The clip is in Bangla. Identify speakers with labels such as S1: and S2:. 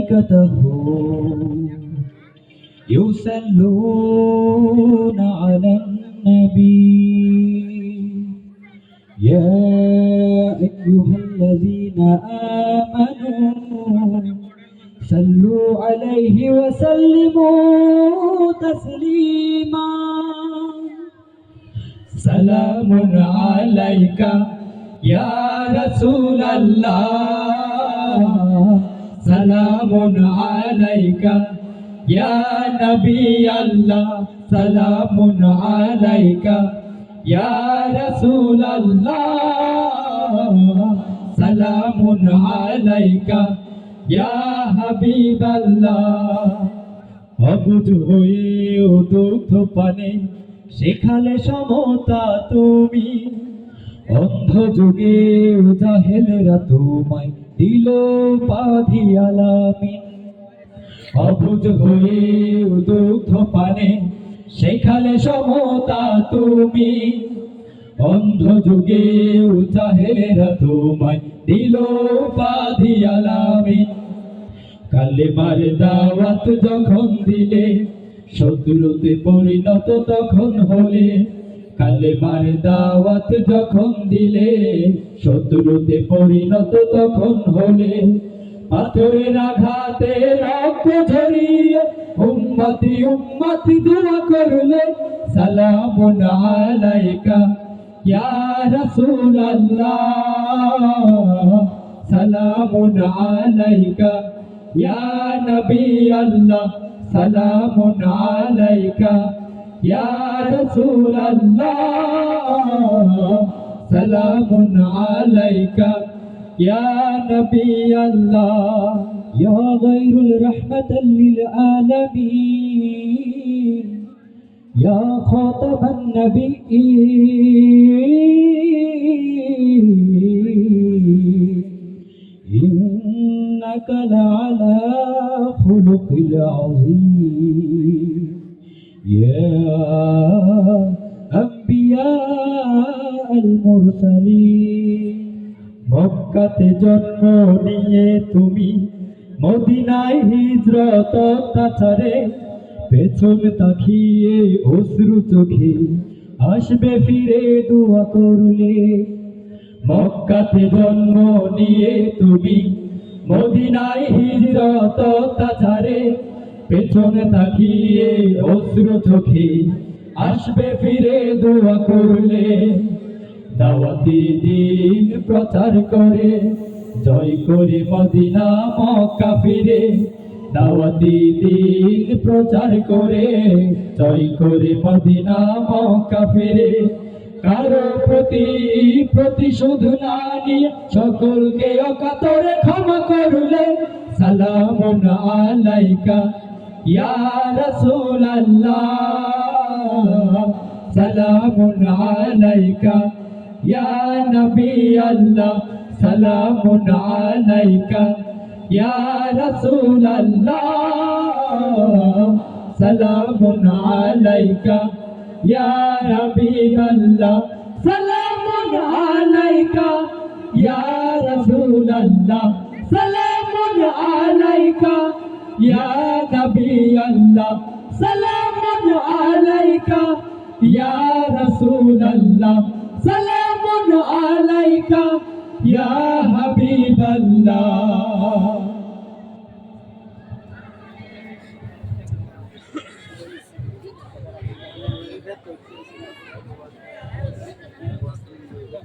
S1: وملائكته يصلون على النبي يا أيها الذين آمنوا صلوا عليه وسلموا تسليما سلام عليك يا رسول الله سلام عليك يا نبي الله سلام عليك يا رسول الله سلام عليك يا حبيب الله অবুঝ হয়েও দুগ্ধ পানে শেখালে সমতা তুমি অন্ধ যুগে জাহেলেরা তোমায় দিল পাধি আলামিন অবুঝ হয়ে দুগ্ধ পানে শেখালে সমতা তুমি অন্ধ যুগে জাহেলেরা তোমায় দিল পাধি আলামিন কালেমার দাওয়াত যখন দিলে শত্রুতে পরিণত তখন হলে কালেমার দাওয়াত যখন দিলে শত্রুতে পরিণত তখন হলে পাথরের আঘাতে রক্ত ঝরিয়ে উম্মতি উম্মতি দোয়া করলে সালামুন আলাইকা ইয়া রাসূলুল্লাহ সালামুন আলাইকা ইয়া নবী আল্লাহ সালামুন আলাইকা ইয়া রাসূলুল্লাহ সালামুন আলাইকা ইয়া নবী আল্লাহ ইয়া গায়রুল রাহমাতাল লিল আলামিন ইয়া খাতামান নবিয়্যিন إنك لعلى خلق عظيم يا أنبياء المرسلين মক্কাতে জন্ম নিয়ে তুমি মদিনায় হিজরত অত্যাচারে পেছন তাকিয়ে অশ্রু চোখে আসবে ফিরে দোয়া করলে মক্কাতে জন্ম নিয়ে তুমি মদিনায় হিজরত অত্যাচারে পেছনে তাকিয়ে অশ্রু চোখে আসবে ফিরে দোয়া করলে দাওয়াতি দিন প্রচার করে জয় করে মদিনা মক্কা ফিরে দাওয়াতি দিন প্রচার করে জয় করে মদিনা মক্কা ফিরে কারো প্রতি প্রতিশোধ না নিয়ে সকলকে অকাতরে ক্ষমা করলে সালামুন আলাইকা ইয়া রাসূলুল্লাহ সালামুন আলাইকা ইয়া নবী আল্লাহ সালামুন আলাইকা ইয়া রাসূলুল্লাহ সালামুন আলাইকা ইয়া হাবিবাল্লাহ সালামুন আলাইকা ইয়া রাসূলুল্লাহ সালামুন আলাইকা ইয়া নবী আল্লাহ সালামুন আলাইকা ইয়া রাসূলুল্লাহ সালামুন আলাইকা ইয়া হাবিবাল্লাহ